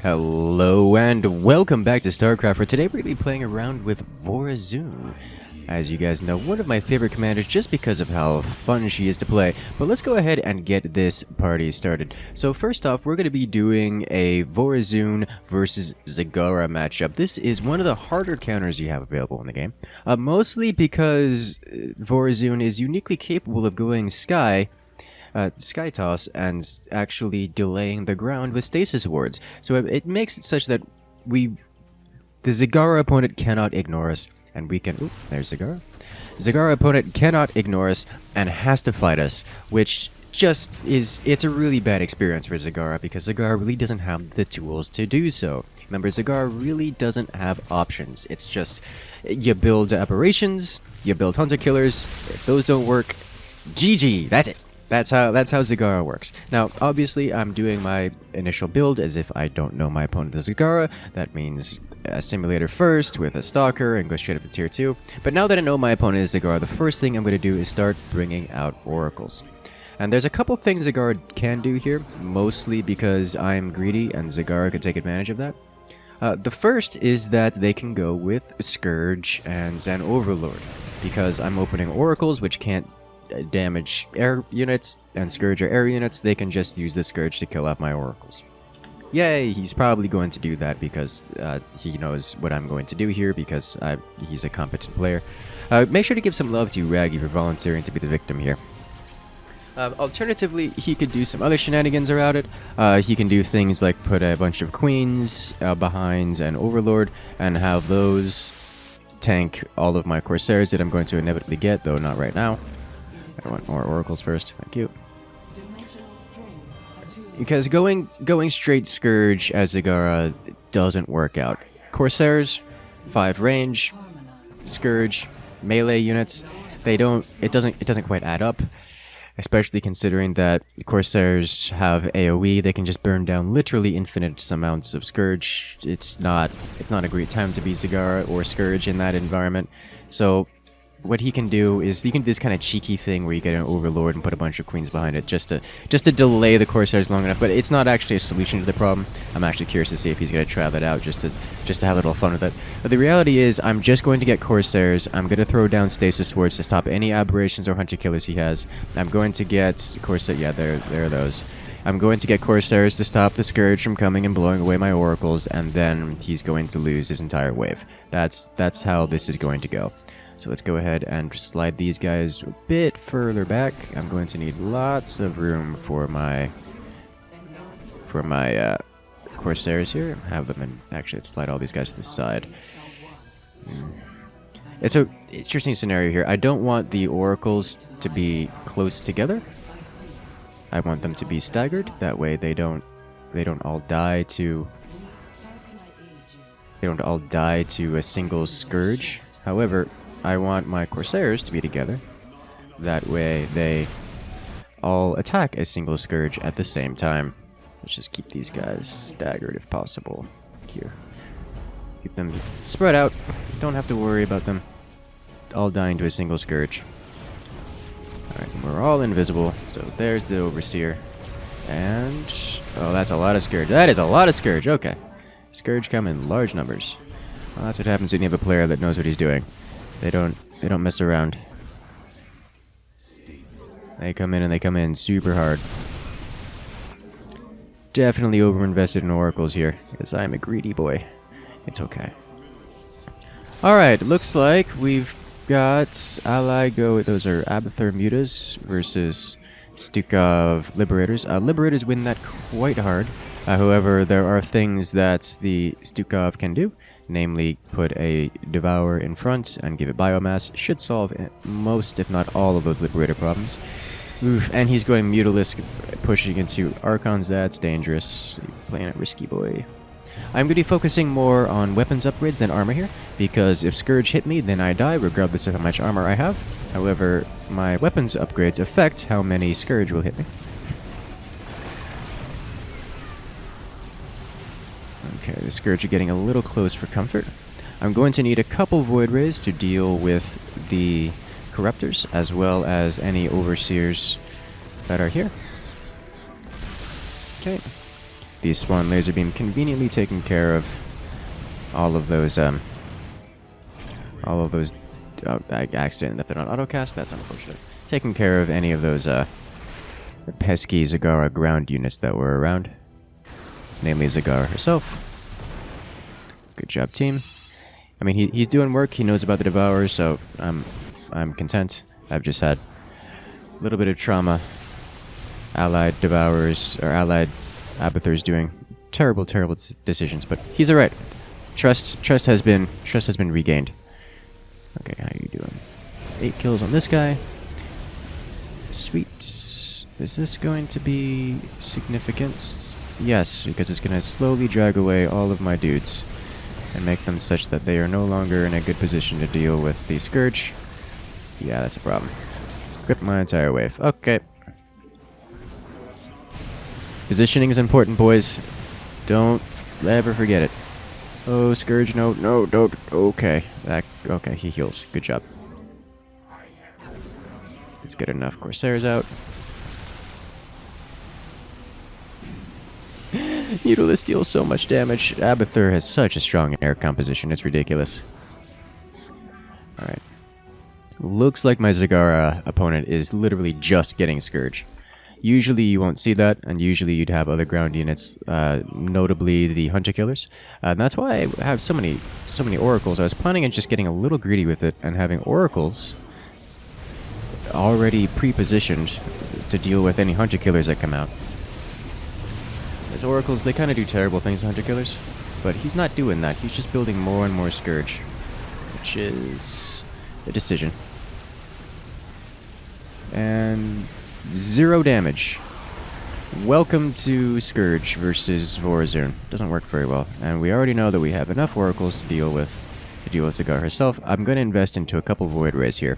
Hello and welcome back to StarCraft, where today we're going to be playing around with Vorazun. As you guys know, one of my favorite commanders just because of how fun she is to play. But let's go ahead and get this party started. So first off, we're going to be doing a Vorazun versus Zagara matchup. This is one of the harder counters you have available in the game. Mostly because Vorazun is uniquely capable of going Sky Toss and actually delaying the ground with stasis wards. So it makes it such that the Zagara opponent cannot ignore us, and we can... Oop, there's Zagara. Zagara opponent cannot ignore us and has to fight us, which just is... It's a really bad experience for Zagara, because Zagara really doesn't have the tools to do so. Remember, Zagara really doesn't have options. It's just, you build aberrations, you build hunter killers. If those don't work, GG, that's it. That's how Zagara works. Now, obviously, I'm doing my initial build as if I don't know my opponent is Zagara. That means a simulator first with a stalker and go straight up to tier 2. But now that I know my opponent is Zagara, the first thing I'm going to do is start bringing out oracles. And there's a couple things Zagara can do here, mostly because I'm greedy and Zagara could take advantage of that. The first is that they can go with Scourge and an Overlord, because I'm opening oracles which can't damage air units, and Scourge are air units. They can just use the Scourge to kill off my oracles. Yay, he's probably going to do that because he knows what I'm going to do here, because he's a competent player. Make sure to give some love to Raggy for volunteering to be the victim here. Alternatively, he could do some other shenanigans around it. He can do things like put a bunch of queens behind an Overlord and have those tank all of my Corsairs that I'm going to inevitably get, though not right now. I want more oracles first, thank you. Because going straight Scourge as Zagara doesn't work out. Corsairs, 5 range, Scourge, melee units, it doesn't quite add up. Especially considering that Corsairs have AoE, they can just burn down literally infinite amounts of Scourge. It's not a great time to be Zagara or Scourge in that environment. So what he can do is you can do this kind of cheeky thing where you get an Overlord and put a bunch of queens behind it just to delay the Corsairs long enough, but it's not actually a solution to the problem. I'm actually curious to see if he's going to try that out just to have a little fun with it. But the reality is I'm just going to get Corsairs. I'm going to throw down stasis wards to stop any aberrations or hunter killers he has. I'm going to get Corsair. Yeah, there are those. I'm going to get Corsairs to stop the Scourge from coming and blowing away my oracles, and then he's going to lose his entire wave. That's how this is going to go. So let's go ahead and slide these guys a bit further back. I'm going to need lots of room for my Corsairs here. Have them in, actually, let's slide all these guys to the side. It's an interesting scenario here. I don't want the oracles to be close together. I want them to be staggered. That way they don't all die to a single Scourge. However, I want my Corsairs to be together. That way they all attack a single Scourge at the same time. Let's just keep these guys staggered if possible. Here. Keep them spread out. Don't have to worry about them all dying to a single Scourge. Alright, we're all invisible. So there's the Overseer. And... oh, that's a lot of Scourge. That is a lot of Scourge. Okay. Scourge come in large numbers. Well, that's what happens when you have a player that knows what he's doing. They don't mess around. They come in and they come in super hard. Definitely overinvested in oracles here, because I'm a greedy boy. It's okay. Alright, looks like we've got ally go. Those are Abathur Mutas versus Stukov Liberators. Liberators win that quite hard. However, there are things that the Stukov can do. Namely, put a Devour in front and give it biomass. Should solve most, if not all, of those Liberator problems. Oof, and he's going Mutalisk, pushing into Archons. That's dangerous. Playing a risky boy. I'm going to be focusing more on weapons upgrades than armor here, because if Scourge hit me, then I die, regardless of how much armor I have. However, my weapons upgrades affect how many Scourge will hit me. Okay, the Scourge are getting a little close for comfort. I'm going to need a couple Void Rays to deal with the Corruptors, as well as any Overseers that are here. Okay. the Swan Laser Beam conveniently taking care of all of those, oh, I accidentally left it on autocast, that's unfortunate. Taking care of any of those, pesky Zagara ground units that were around. Namely Zagara herself. Good job, team. I mean, he's doing work, he knows about the Devourers, so I'm content. I've just had a little bit of trauma. Allied Devourers, or allied Abathurs doing terrible decisions, but he's alright. Trust has been regained. Okay, how are you doing? 8 kills on this guy. Sweet. Is this going to be significant? Yes, because it's going to slowly drag away all of my dudes and make them such that they are no longer in a good position to deal with the Scourge. Yeah, that's a problem. Grip my entire wave. Okay. Positioning is important, boys. Don't ever forget it. Oh, Scourge, no, don't. Okay. Okay, he heals. Good job. Let's get enough Corsairs out. Needleless deals so much damage. Abathur has such a strong air composition, it's ridiculous. Alright. Looks like my Zagara opponent is literally just getting Scourge. Usually you won't see that, and usually you'd have other ground units, notably the Hunter Killers. And that's why I have so many Oracles. I was planning on just getting a little greedy with it and having Oracles already pre-positioned to deal with any Hunter Killers that come out. As Oracles, they kind of do terrible things to Hunter Killers, but he's not doing that. He's just building more and more Scourge, which is a decision. And 0 damage. Welcome to Scourge versus Vorazun. Doesn't work very well, and we already know that we have enough Oracles to deal with Zagara herself. I'm going to invest into a couple Void Rays here.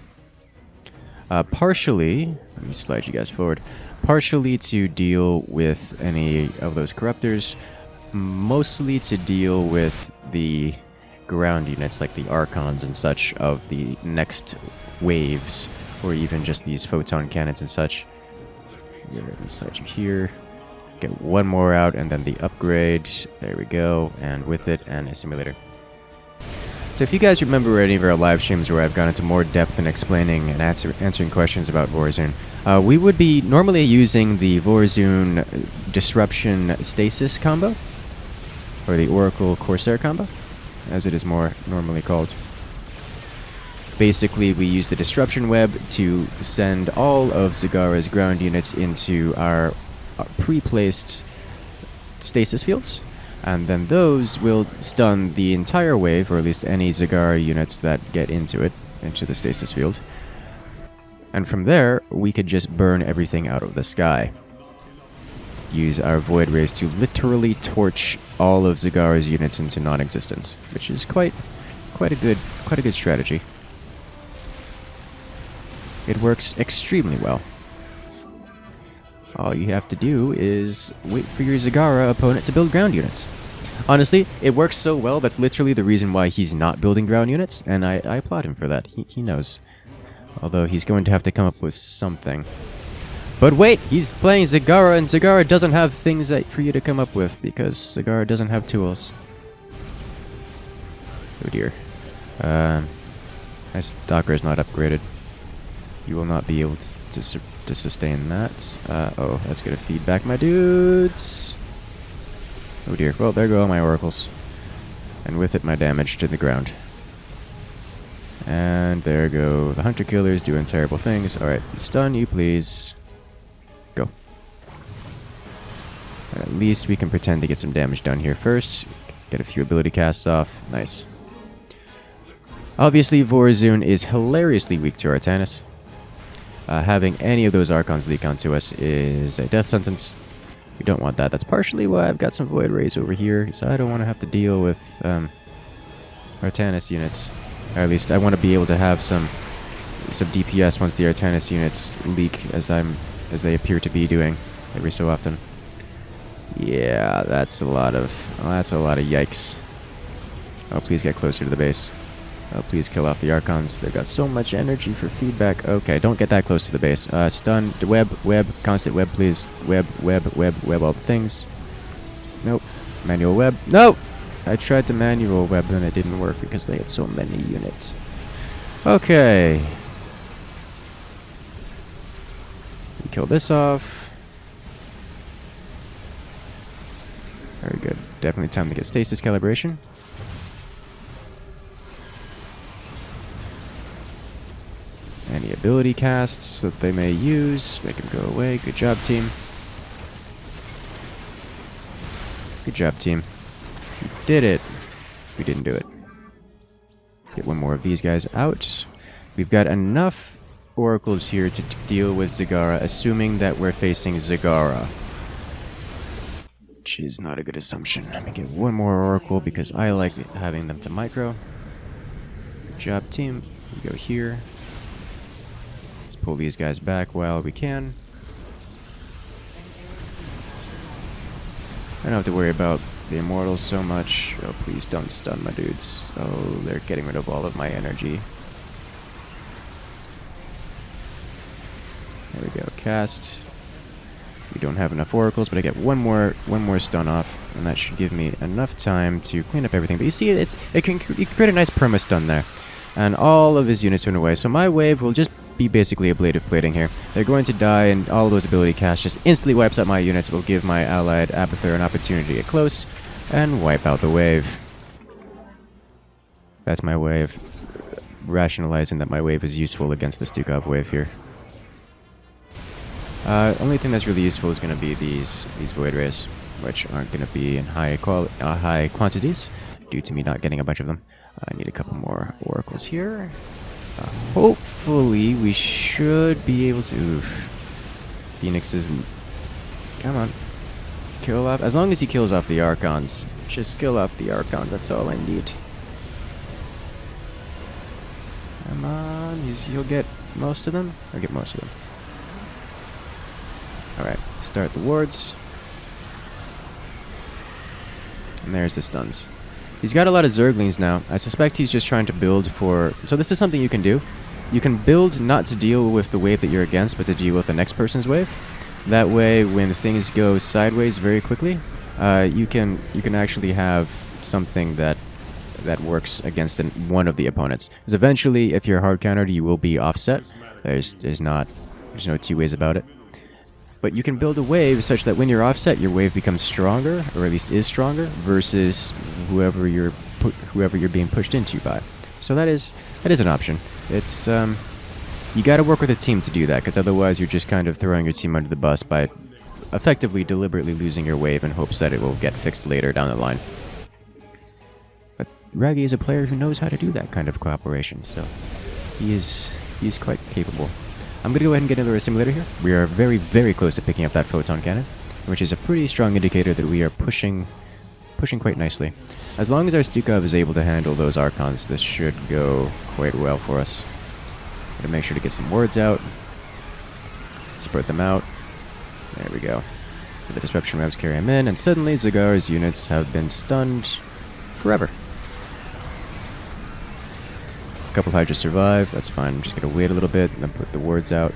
Partially, let me slide you guys forward. Partially to deal with any of those Corruptors, mostly to deal with the ground units like the Archons and such of the next waves, or even just these Photon Cannons and such. Slide you here. Get one more out and then the upgrade. There we go. And with it, and a simulator. So if you guys remember any of our live streams where I've gone into more depth in explaining and answering questions about Vorazun, we would be normally using the Vorazun Disruption Stasis combo, or the Oracle-Corsair combo, as it is more normally called. Basically, we use the Disruption Web to send all of Zagara's ground units into our pre-placed stasis fields. And then those will stun the entire wave, or at least any Zagara units that get into it, into the stasis field. And from there, we could just burn everything out of the sky. Use our Void Rays to literally torch all of Zagara's units into non-existence, which is quite a good strategy. It works extremely well. All you have to do is wait for your Zagara opponent to build ground units. Honestly, it works so well, that's literally the reason why he's not building ground units, and I applaud him for that. He knows. Although he's going to have to come up with something. But wait, he's playing Zagara, and Zagara doesn't have things for you to come up with, because Zagara doesn't have tools. Oh dear. My Stalker is not upgraded. You will not be able to sustain that. Oh, that's gonna feed back my dudes. Oh dear. Well, there go all my Oracles. And with it, my damage to the ground. And there go the Hunter Killers doing terrible things. Alright, stun you please. Go. And at least we can pretend to get some damage done here first. Get a few ability casts off. Nice. Obviously, Vorazun is hilariously weak to Artanis. Having any of those Archons leak onto us is a death sentence. We don't want that. That's partially why I've got some Void Rays over here, so I don't want to have to deal with Artanis units. Or at least I want to be able to have some DPS once the Artanis units leak, as they appear to be doing every so often. Yeah, that's a lot of yikes. Oh, please get closer to the base. Oh, please kill off the Archons. They've got so much energy for feedback. Okay, don't get that close to the base. Stun, web, constant web, please. Web, all the things. Nope. Manual web. Nope! I tried to manual web and it didn't work because they had so many units. Okay. We kill this off. Very good. Definitely time to get stasis calibration. Any ability casts that they may use, make them go away. Good job, team. Good job, team. We did it. We didn't do it. Get one more of these guys out. We've got enough oracles here to deal with Zagara, assuming that we're facing Zagara. Which is not a good assumption. Let me get one more oracle because I like having them to micro. Good job, team. We go here. Let's pull these guys back while we can. I don't have to worry about the immortals so much. Oh, please don't stun my dudes. Oh, they're getting rid of all of my energy. There we go. Cast. We don't have enough oracles, but I get one more stun off, and that should give me enough time to clean up everything. But you see, you can create a nice perma stun there, and all of his units turn away. So my wave will just be basically ablative plating here. They're going to die, and all of those ability casts just instantly wipes out my units. Will give my allied Abathur an opportunity to get close and wipe out the wave. That's my way of rationalizing that my wave is useful against the Stukov wave here. Only thing that's really useful is going to be these void rays, which aren't going to be in high quantities due to me not getting a bunch of them. I need a couple more oracles here. Hopefully we should be able to. Oof. Phoenix isn't. Come on, kill off. As long as he kills off the Archons, just kill off the Archons. That's all I need. Come on, you'll get most of them. Or get most of them. Alright, start the wards. And there's the stuns. He's got a lot of Zerglings now. I suspect he's just trying to build for... So this is something you can do. You can build not to deal with the wave that you're against, but to deal with the next person's wave. That way, when things go sideways very quickly, you can actually have something that works against one of the opponents. Because eventually, if you're hard countered, you will be offset. There's no two ways about it. But you can build a wave such that when you're offset, your wave becomes stronger, or at least is stronger, versus whoever you're being pushed into by. So that is an option. It's you got to work with a team to do that, because otherwise you're just kind of throwing your team under the bus by effectively deliberately losing your wave in hopes that it will get fixed later down the line. But Raggy is a player who knows how to do that kind of cooperation, so he's quite capable. I'm going to go ahead and get into our simulator here. We are very, very close to picking up that photon cannon, which is a pretty strong indicator that we are pushing quite nicely. As long as our Stukov is able to handle those Archons, this should go quite well for us. Gotta make sure to get some wards out. Spurt them out. There we go. The disruption webs carry him in, and suddenly Zagara's units have been stunned forever. A couple Hydras survive, that's fine. I'm just going to wait a little bit and then put the wards out.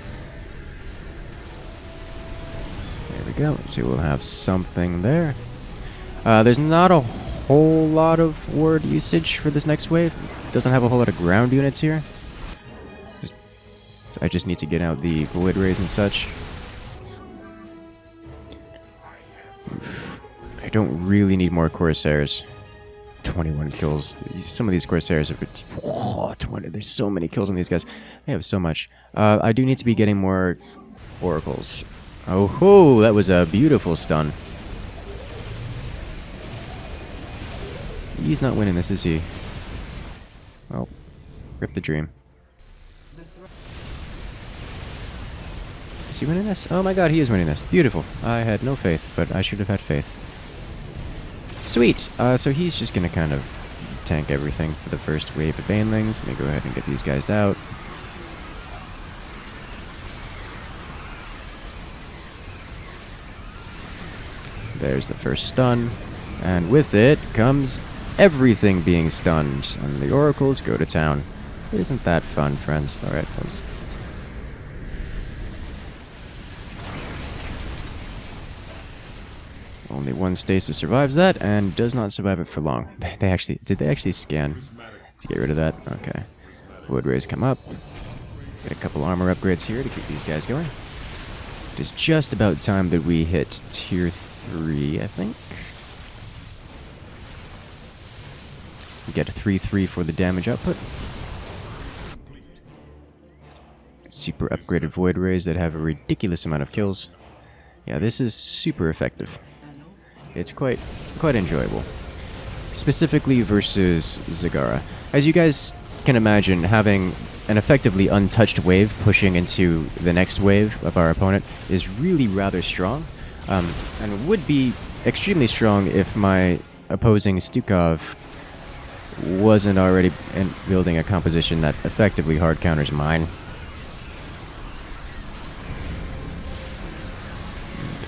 There we go. Let's see, we'll have something there. There's not a whole lot of ward usage for this next wave. Doesn't have a whole lot of ground units here. So I just need to get out the void rays and such. Oof. I don't really need more Corsairs. 21 kills. Some of these Corsairs are 20. There's so many kills on these guys. They have so much. I do need to be getting more oracles. Oh ho! That was a beautiful stun. He's not winning this, is he? Well, rip the dream. Is he winning this? Oh my god, he is winning this. Beautiful. I had no faith, but I should have had faith. Sweet! So he's just gonna kind of tank everything for the first wave of Banelings. Let me go ahead and get these guys out. There's the first stun. And with it comes everything being stunned. And the oracles go to town. Isn't that fun, friends? Alright, let's... Only one stasis survives that and does not survive it for long. Did they actually scan to get rid of that? Okay. Wood rays come up. Get a couple armor upgrades here to keep these guys going. It is just about time that we hit tier 3, I think. We get a 3/3 for the damage output. Super upgraded void rays that have a ridiculous amount of kills. Yeah, this is super effective. It's quite enjoyable. Specifically versus Zagara. As you guys can imagine, having an effectively untouched wave pushing into the next wave of our opponent is really rather strong. And would be extremely strong if my opposing Stukov wasn't already building a composition that effectively hard counters mine.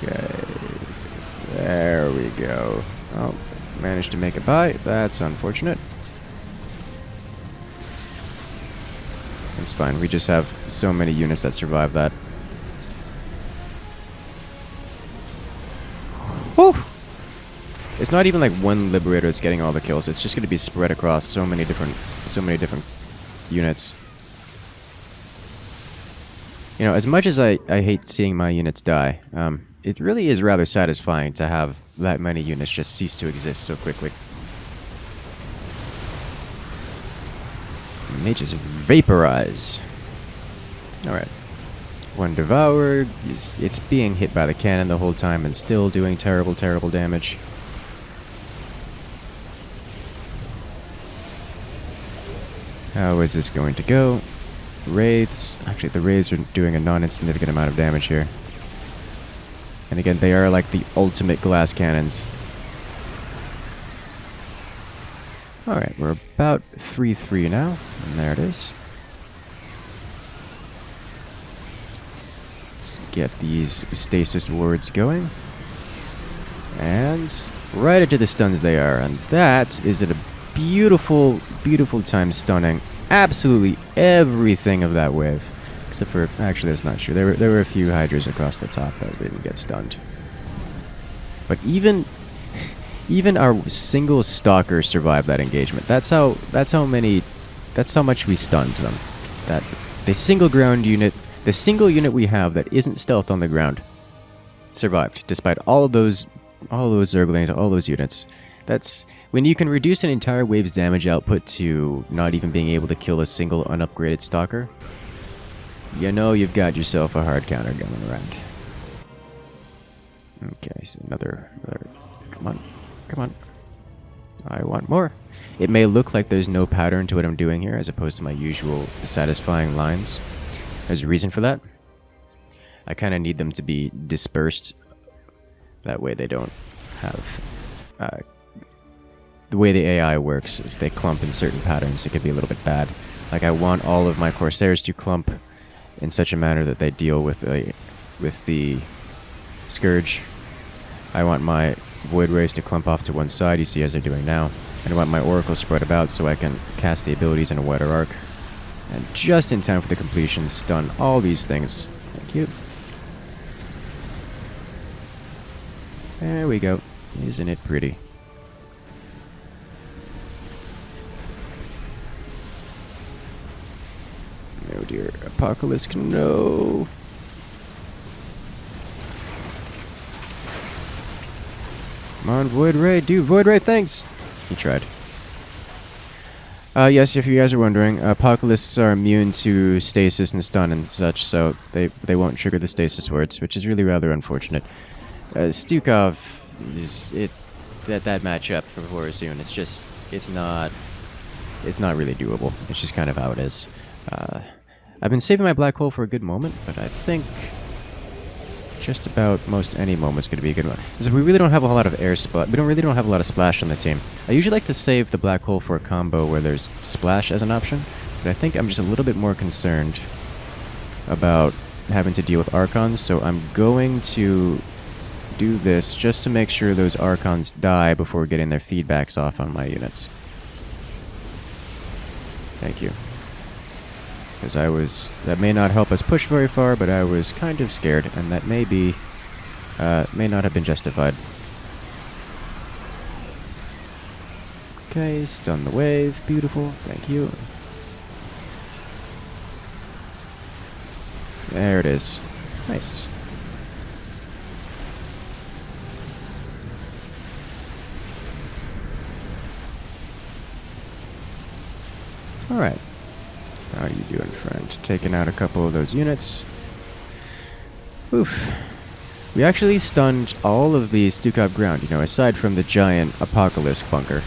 Okay. There we go. Oh, managed to make it by. That's unfortunate. It's fine. We just have so many units that survive that. Whew! It's not even like one Liberator that's getting all the kills. It's just going to be spread across so many different units. You know, as much as I hate seeing my units die, it really is rather satisfying to have that many units just cease to exist so quickly. And they just vaporize. Alright. One devoured. It's being hit by the cannon the whole time and still doing terrible, terrible damage. How is this going to go? Wraiths. Actually, the Wraiths are doing a non-insignificant amount of damage here. And again, they are like the ultimate glass cannons. Alright, we're about 3/3 now. And there it is. Let's get these stasis wards going. And right into the stuns they are. And that is a beautiful, beautiful time stunning absolutely everything of that wave. Except for, actually that's not true. There were a few Hydras across the top that didn't get stunned. But even our single Stalker survived that engagement. That's how much we stunned them. That the single unit we have that isn't stealthed on the ground survived, despite all of those Zerglings, all those units. That's when you can reduce an entire wave's damage output to not even being able to kill a single unupgraded Stalker. You know you've got yourself a hard counter going around. Okay, so another come on. I want more. It may look like there's no pattern to what I'm doing here as opposed to my usual satisfying lines. There's a reason for that. I kind of need them to be dispersed. That way they don't have... the way the AI works, if they clump in certain patterns, it could be a little bit bad. Like, I want all of my Corsairs to clump in such a manner that they deal with the Scourge. I want my Void Rays to clump off to one side, you see as they're doing now. And I want my Oracle spread about so I can cast the abilities in a wider arc. And just in time for the completion, stun all these things. Thank you. There we go. Isn't it pretty? Oh dear, Apocalypse, no. Come on, Void Ray, do Void Ray, thanks! He tried. Yes, if you guys are wondering, Apocalypses are immune to stasis and stun and such, so they won't trigger the stasis words, which is really rather unfortunate. Stukov is that matchup for Vorazun. It's not really doable. It's just kind of how it is. I've been saving my black hole for a good moment, but I think just about most any moment's going to be a good one. Because we really don't have a whole lot of air splat. We don't have a lot of splash on the team. I usually like to save the black hole for a combo where there's splash as an option, but I think I'm just a little bit more concerned about having to deal with Archons, so I'm going to do this just to make sure those Archons die before getting their feedbacks off on my units. Thank you. Because that may not help us push very far, but I was kind of scared, and that may not have been justified. Okay, stun the wave. Beautiful. Thank you. There it is. Nice. Alright. How are you doing, friend? Taking out a couple of those units. Oof. We actually stunned all of the Stukov ground, you know, aside from the giant Apocalypse bunker.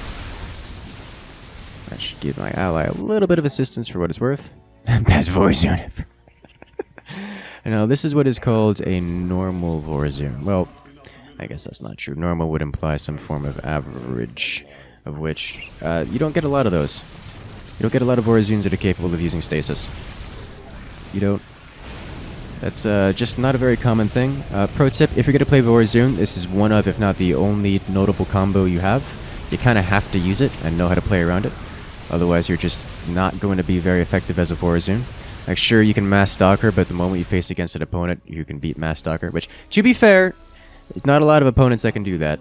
That should give my ally a little bit of assistance for what it's worth. Best Vorazun. Now, this is what is called a normal Vorazun. Well, I guess that's not true. Normal would imply some form of average, of which you don't get a lot of those. You don't get a lot of Vorazuns that are capable of using stasis. You don't. That's just not a very common thing. Pro tip, if you're going to play Vorazun, this is one of, if not the only, notable combo you have. You kind of have to use it and know how to play around it. Otherwise, you're just not going to be very effective as a Vorazun. Like, sure, you can Mass Stalker, but the moment you face against an opponent, you can beat Mass Stalker. Which, to be fair, there's not a lot of opponents that can do that.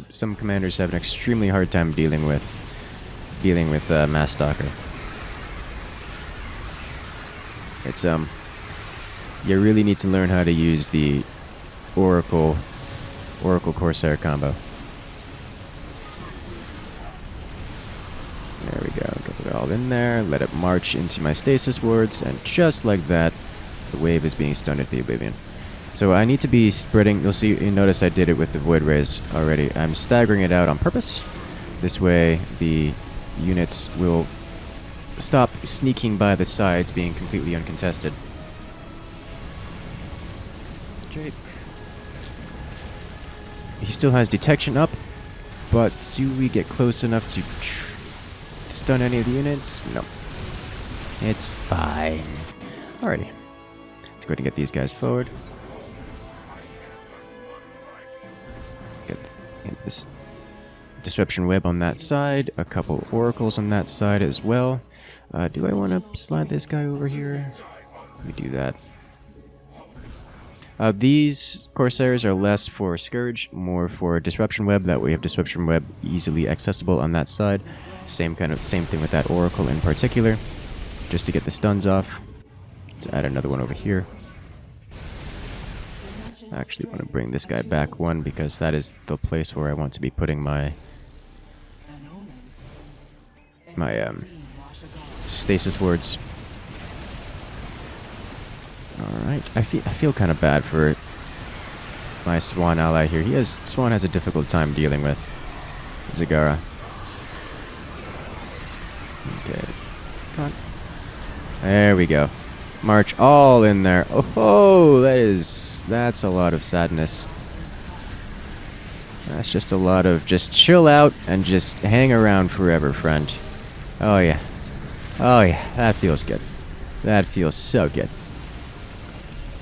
Some commanders have an extremely hard time dealing with Mass Stalker. It's you really need to learn how to use the Oracle-Corsair combo. There we go. Get it all in there. Let it march into my stasis wards, and just like that, the wave is being stunned at the Oblivion. So I need to be spreading. You notice I did it with the Void Rays already. I'm staggering it out on purpose. This way, the units will stop sneaking by the sides, being completely uncontested. Okay. He still has detection up, but do we get close enough to stun any of the units? No. It's fine. Alrighty. Let's go ahead and get these guys forward. Get this Disruption Web on that side, a couple Oracles on that side as well. Do I want to slide this guy over here? Let me do that. These Corsairs are less for Scourge, more for Disruption Web. That way we have Disruption Web easily accessible on that side. Same thing with that Oracle in particular, just to get the stuns off. Let's add another one over here. I actually want to bring this guy back one because that is the place where I want to be putting my stasis wards. Alright, I feel kind of bad for my Swan ally here. Swan has a difficult time dealing with Zagara. Okay, come on. There we go. March all in there. Oh, that's a lot of sadness. That's just a lot of just chill out and just hang around forever, friend. Oh yeah. Oh yeah, that feels good. That feels so good.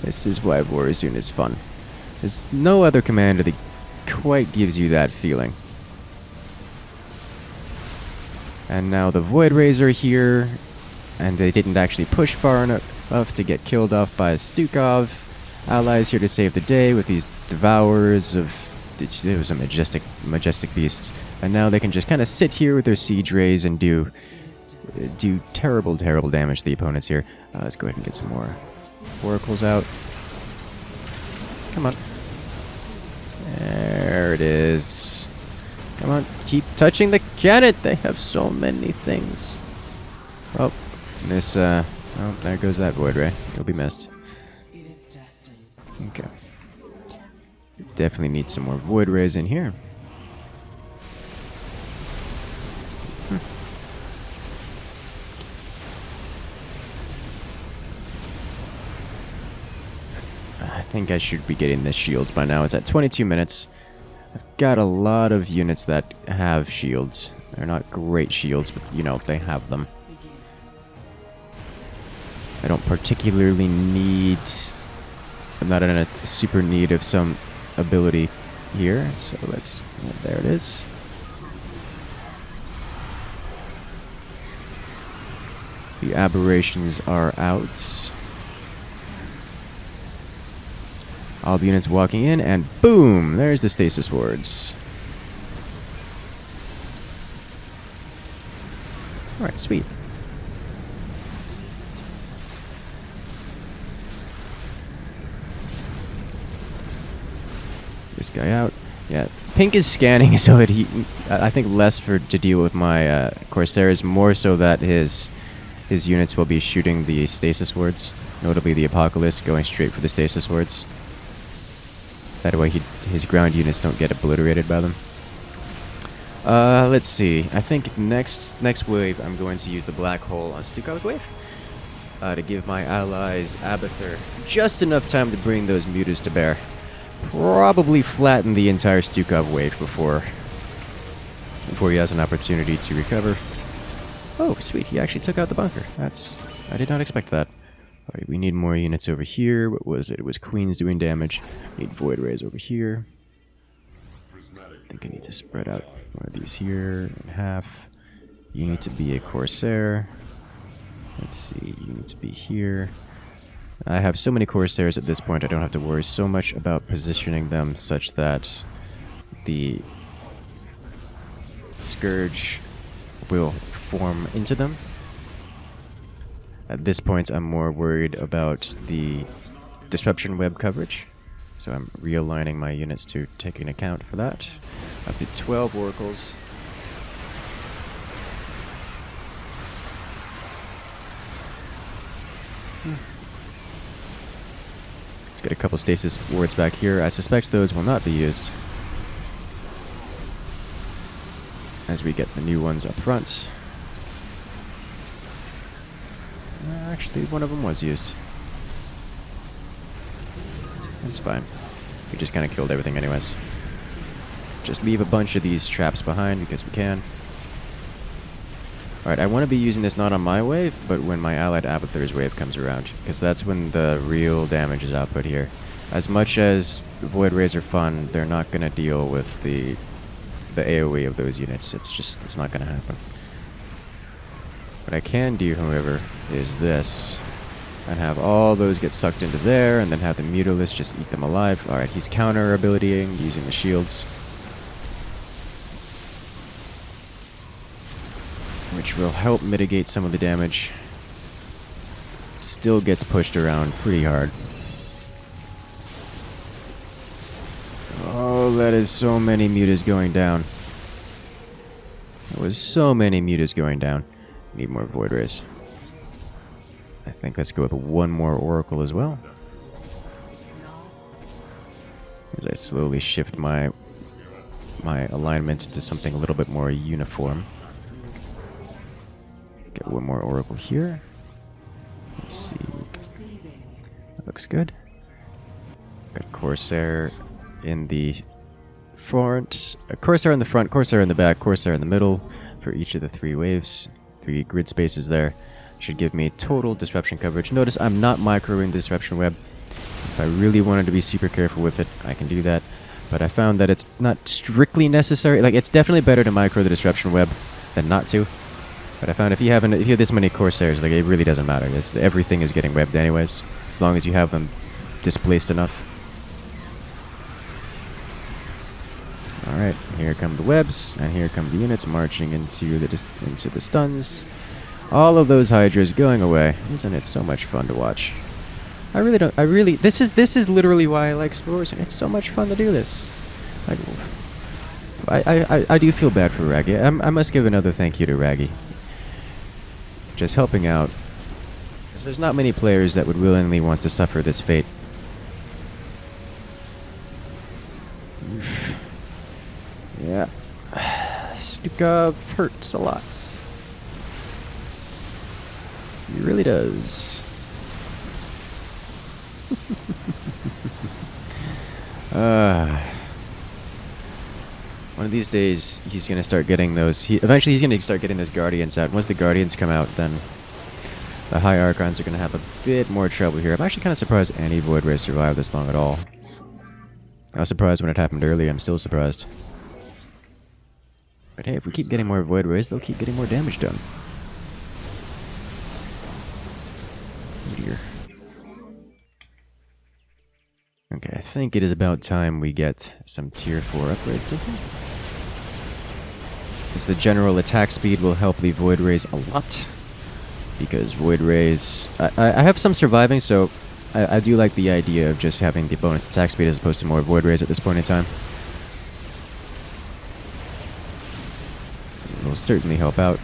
This is why Vorazun is fun. There's no other commander that quite gives you that feeling. And now the Void Rays are here, and they didn't actually push far enough to get killed off by Stukov. Allies here to save the day with these Devourers of... It was a majestic beasts. And now they can just kind of sit here with their Siege Rays and do terrible damage to the opponents here. Let's go ahead and get some more Oracles out. Come on. There it is. Come on, keep touching the cannon. They have so many things. Oh, this, oh, there goes that Void Ray. You'll be missed. Okay. Definitely need some more Void Rays in here. I think I should be getting the shields by now. It's at 22 minutes. I've got a lot of units that have shields. They're not great shields, but, you know, they have them. I don't particularly need... I'm not in a super need of some ability here, so let's... Well, there it is. The aberrations are out. All the units walking in, and boom! There's the stasis wards. Alright, sweet. This guy out. Yeah, pink is scanning so that I think less to deal with my Corsairs, more so that his units will be shooting the stasis wards, notably the Apocalypse, going straight for the stasis wards. That way his ground units don't get obliterated by them. Let's see. I think next wave I'm going to use the black hole on Stukov's wave to give my allies Abathur just enough time to bring those mutas to bear. Probably flatten the entire Stukov wave before he has an opportunity to recover. Oh, sweet. He actually took out the bunker. I did not expect that. Alright, we need more units over here. What was it? It was Queens doing damage. Need Void Rays over here. I think I need to spread out one of these here in half. You need to be a Corsair. Let's see. You need to be here. I have so many Corsairs at this point, I don't have to worry so much about positioning them such that the Scourge will form into them. At this point, I'm more worried about the Disruption Web coverage, so I'm realigning my units to take into account for that. Up to 12 Oracles. Let's get a couple stasis wards back here. I suspect those will not be used, as we get the new ones up front. Actually, one of them was used. That's fine. We just kind of killed everything anyways. Just leave a bunch of these traps behind because we can. Alright, I want to be using this not on my wave, but when my allied Abathur's wave comes around, because that's when the real damage is output here. As much as Void Rays are fun, they're not going to deal with the AoE of those units. It's not going to happen. What I can do, however, is this, and have all those get sucked into there, and then have the Mutalisk just eat them alive. Alright, he's counter-abilitying using the shields, which will help mitigate some of the damage. Still gets pushed around pretty hard. Oh, that is so many mutas going down. There was so many mutas going down. Need more Void Rays. I think let's go with one more Oracle as well. As I slowly shift my alignment into something a little bit more uniform. Get one more Oracle here. Let's see. That looks good. Got Corsair in the front. Corsair in the front, Corsair in the back, Corsair in the middle for each of the 3 waves. 3 grid spaces there. Should give me total disruption coverage. Notice I'm not microing the disruption web. If I really wanted to be super careful with it, I can do that. But I found that it's not strictly necessary. Like, it's definitely better to micro the disruption web than not to. But I found if you have this many Corsairs, like, it really doesn't matter. Everything is getting webbed anyways, as long as you have them displaced enough. Alright, here come the webs, and here come the units marching into the stuns. All of those Hydras going away. Isn't it so much fun to watch? This is literally why I like Vorazun. It's so much fun to do this. Like, I do feel bad for Raggy. I must give another thank you to Raggy. Just helping out. Because there's not many players that would willingly want to suffer this fate. Yeah. Stukov hurts a lot. He really does. One of these days, he's gonna start getting those. Eventually, he's gonna start getting those Guardians out. Once the Guardians come out, then the High Archons are gonna have a bit more trouble here. I'm actually kind of surprised any Void Ray survived this long at all. I was surprised when it happened earlier. I'm still surprised. But hey, if we keep getting more Void Rays, they'll keep getting more damage done. Oh dear. Okay, I think it is about time we get some tier 4 upgrades in here. Because the general attack speed will help the Void Rays a lot. Because Void Rays... I have some surviving, so I do like the idea of just having the bonus attack speed as opposed to more Void Rays at this point in time. It will certainly help out.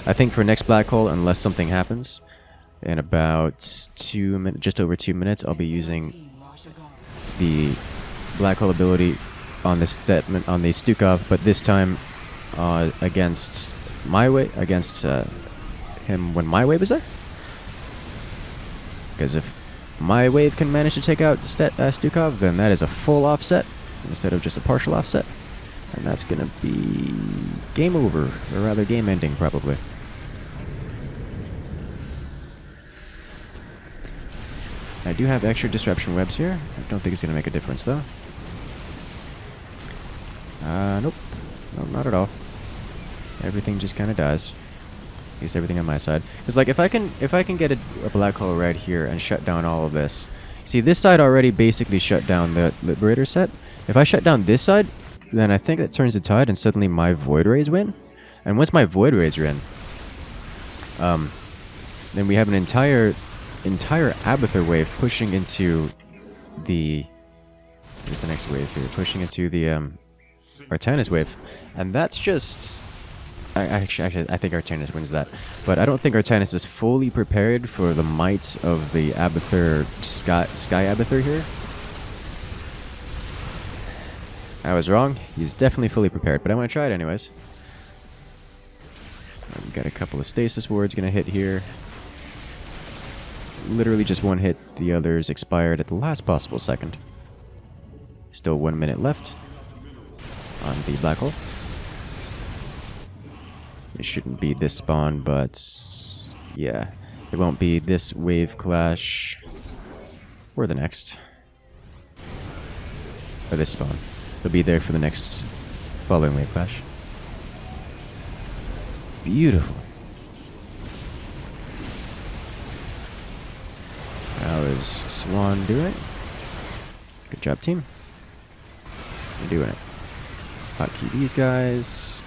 I think for next Black Hole, unless something happens, in about just over 2 minutes, I'll be using the Black Hole ability on the Stukov, but this time against my wave, against him when my wave is there. Because if my wave can manage to take out Stukov, then that is a full offset instead of just a partial offset, and that's gonna be game over, or rather game ending probably. I do have extra disruption webs here. I don't think it's gonna make a difference though. Nope. No, not at all. Everything just kind of dies. At least everything on my side. Because like if I can get a black hole right here and shut down all of this. See, this side already basically shut down the Liberator set. If I shut down this side, then I think that turns the tide and suddenly my Void Rays win. And once my Void Rays are in, then we have an entire Abathur wave pushing into the... Where's the next wave here? Pushing into the Artanis wave. And that's just... Actually, I think Artanis wins that. But I don't think Artanis is fully prepared for the might of the Abathur, Sky Abathur here. I was wrong. He's definitely fully prepared, but I want to try it anyways. We've got a couple of stasis wards gonna hit here. Literally just one hit. The others expired at the last possible second. Still 1 minute left on the black hole. It shouldn't be this spawn, but yeah, it won't be this wave clash or the next, or this spawn. It'll be there for the next following wave clash. Beautiful. How is Swan doing? Good job, team. You're doing it. Hotkey these guys.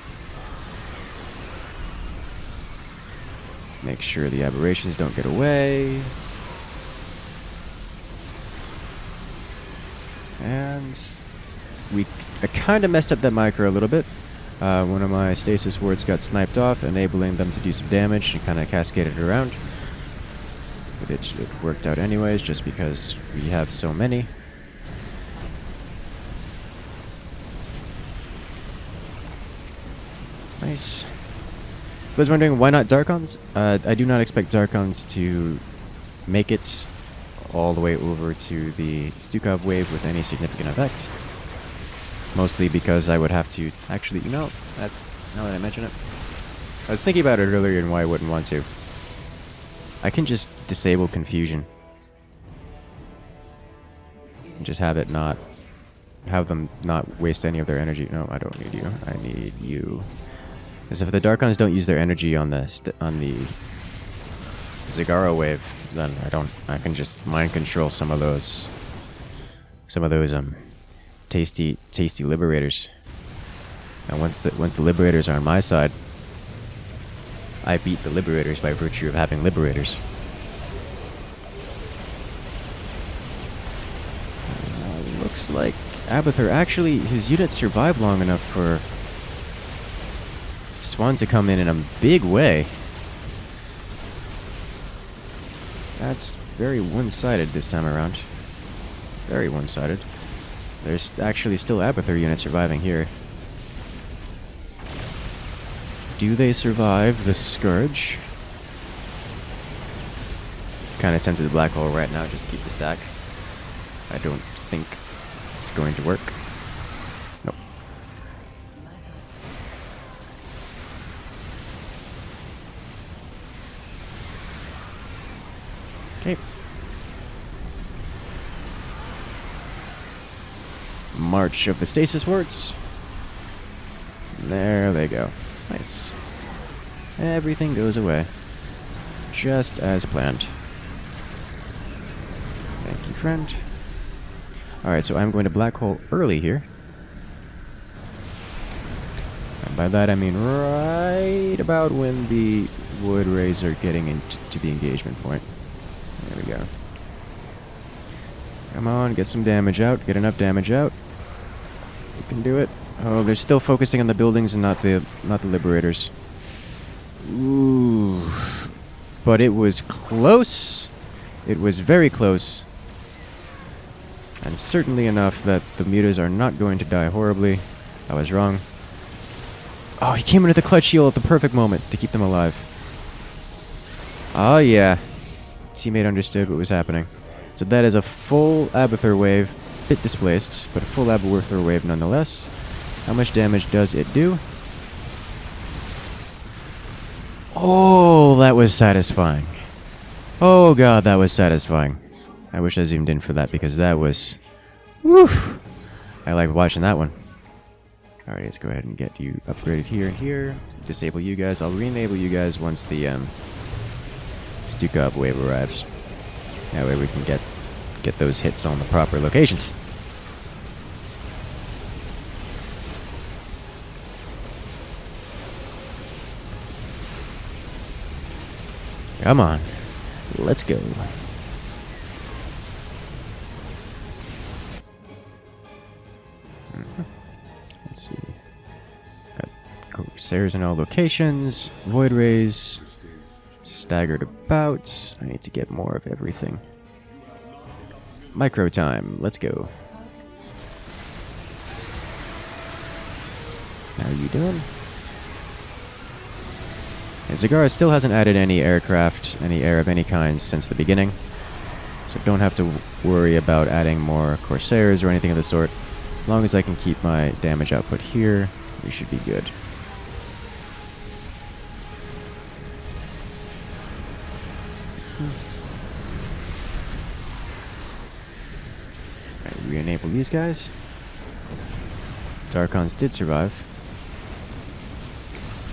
Make sure the aberrations don't get away. And I kind of messed up that micro a little bit. One of my stasis wards got sniped off, enabling them to do some damage and kind of cascaded around. But it worked out anyways, just because we have so many. Nice. I was wondering why not Darkons? I do not expect Darkons to make it all the way over to the Stukov wave with any significant effect. Mostly because I would have to... Actually, you know, that's... Now that I mention it. I was thinking about it earlier and why I wouldn't want to. I can just disable confusion. And just have it not... Have them not waste any of their energy. No, I don't need you. I need you. Because if the Darkons don't use their energy on the Zagara wave, then I can just mind control some of those tasty liberators. And once the liberators are on my side, I beat the liberators by virtue of having liberators. Looks like Abathur actually, his units survived long enough for Swan to come in a big way. That's very one-sided this time around. Very one-sided. There's actually still Abathur units surviving here. Do they survive the Scourge? Kind of tempted the black hole right now, just keep the stack. I don't think it's going to work. Nope. Okay. March of the Stasis Wards. There they go. Nice. Everything goes away. Just as planned. Thank you, friend. Alright, so I'm going to black hole early here. By that I mean right about when the wood rays are getting into the engagement point. There we go. Come on, get some damage out. Get enough damage out. You can do it. Oh, they're still focusing on the buildings and not the liberators. Ooh. But it was close. It was very close. And certainly enough that the mutas are not going to die horribly. I was wrong. Oh, he came into the clutch shield at the perfect moment to keep them alive. Oh yeah. Teammate understood what was happening. So that is a full Abathur wave. Bit displaced, but a full Abathur wave nonetheless. How much damage does it do? Oh, that was satisfying. Oh god, that was satisfying. I wish I zoomed in for that because that was... Woo! I like watching that one. Alright, let's go ahead and get you upgraded here and here. Disable you guys. I'll re-enable you guys once the Stuka wave arrives. That way we can get those hits on the proper locations. Come on. Let's go. Let's see. Got Corsairs in all locations. Void Rays. Staggered about. I need to get more of everything. Micro time. Let's go. How are you doing? And Zagara still hasn't added any aircraft, any air of any kind since the beginning. So don't have to worry about adding more Corsairs or anything of the sort. As long as I can keep my damage output here, we should be good. Alright, re-enable these guys. Darkons did survive.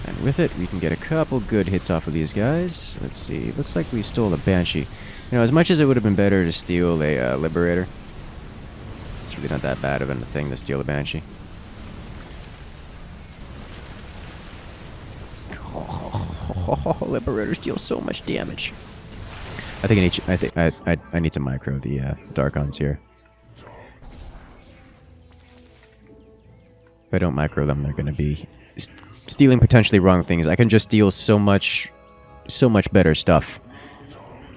And with it, we can get a couple good hits off of these guys. Let's see. Looks like we stole a Banshee. You know, as much as it would have been better to steal a Liberator, it's really not that bad of a thing to steal a Banshee. Oh, Liberators deal so much damage. I think I need to micro the Darkons here. If I don't micro them, they're going to be stealing potentially wrong things. I can just steal so much better stuff.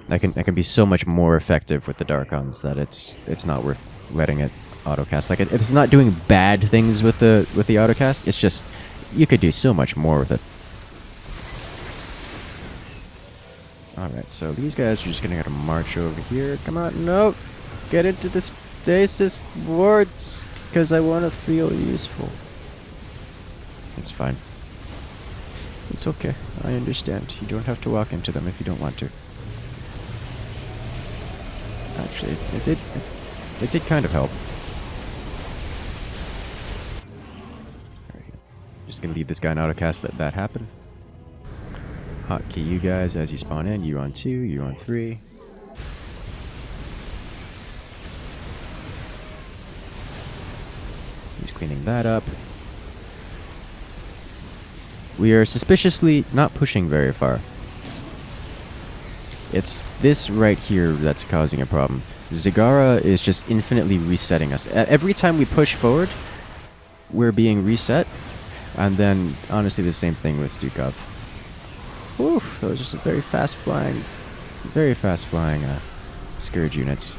I can be so much more effective with the Darkons that it's not worth letting it autocast. Like it's not doing bad things with the autocast. It's just you could do so much more with it. All right, so these guys are just gonna gotta march over here. Come on, no, get into the stasis wards because I want to feel useful. It's fine. It's okay. I understand. You don't have to walk into them if you don't want to. Actually, it did kind of help. Alright, just gonna leave this guy in autocast, let that happen. Hotkey you guys as you spawn in. You on 2, you on 3. He's cleaning that up. We are suspiciously not pushing very far. It's this right here that's causing a problem. Zagara is just infinitely resetting us. Every time we push forward, we're being reset. And then, honestly, the same thing with Stukov. Whew, those are some very fast flying Scourge units.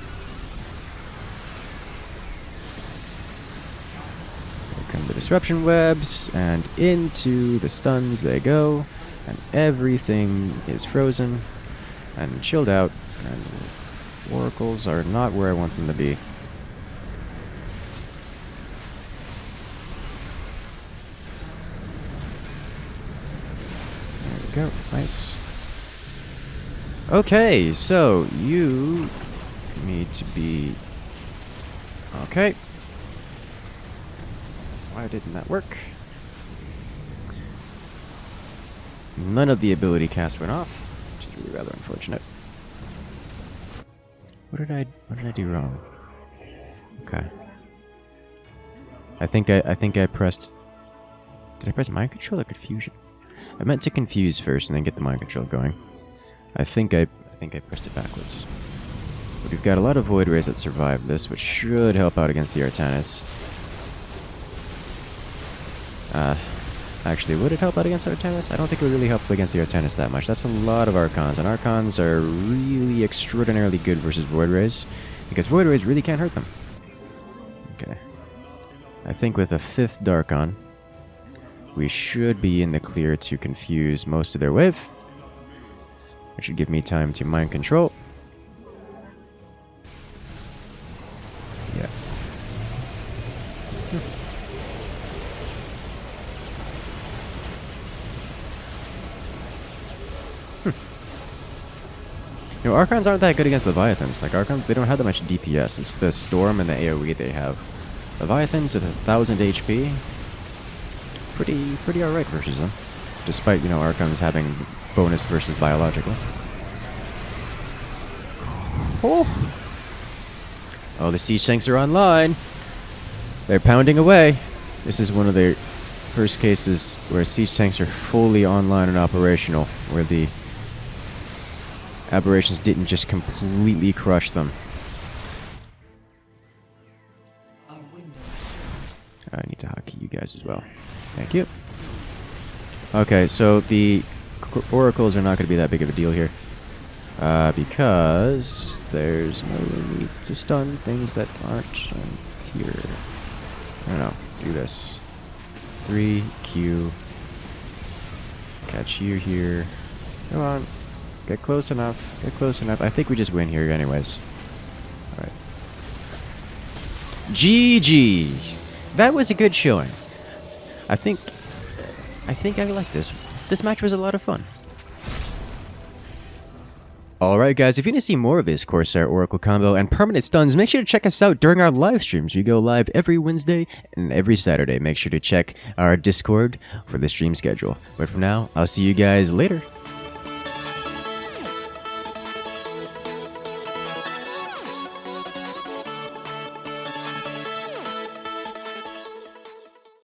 Here come the disruption webs, and into the stuns they go, and everything is frozen and chilled out, and oracles are not where I want them to be. There we go, nice. Okay, so you need to be... Okay. Why didn't that work? None of the ability cast went off, which is really rather unfortunate. What did I do wrong? Okay. I think I pressed Did I press mind control or confusion? I meant to confuse first and then get the mind control going. I think I pressed it backwards. But we've got a lot of Void Rays that survive this, which should help out against the Artanis. Actually, would it help out against Artanis? I don't think it would really help against the Artanis that much. That's a lot of Archons, and Archons are really extraordinarily good versus Void Rays, because Void Rays really can't hurt them. Okay. I think with a 5th Darkon, we should be in the clear to confuse most of their wave. Which should give me time to mind control. Yeah. You know, Archons aren't that good against Leviathans. Like, Archons, they don't have that much DPS. It's the Storm and the AoE they have. Leviathans with 1000 HP, pretty alright versus them. Despite, you know, Archons having bonus versus biological. Oh, the siege tanks are online. They're pounding away. This is one of the first cases where siege tanks are fully online and operational, where the aberrations didn't just completely crush them. I need to hotkey you guys as well. Thank you. Okay, so the oracles are not going to be that big of a deal here. Because there's no need to stun things that aren't here. I don't know. Do this. 3Q. Catch you here. Come on. Get close enough. Get close enough. I think we just win here anyways. Alright. GG! That was a good showing. I think I like this. This match was a lot of fun. Alright guys, if you want to see more of this Corsair Oracle combo and permanent stuns, make sure to check us out during our live streams. We go live every Wednesday and every Saturday. Make sure to check our Discord for the stream schedule. But for now, I'll see you guys later.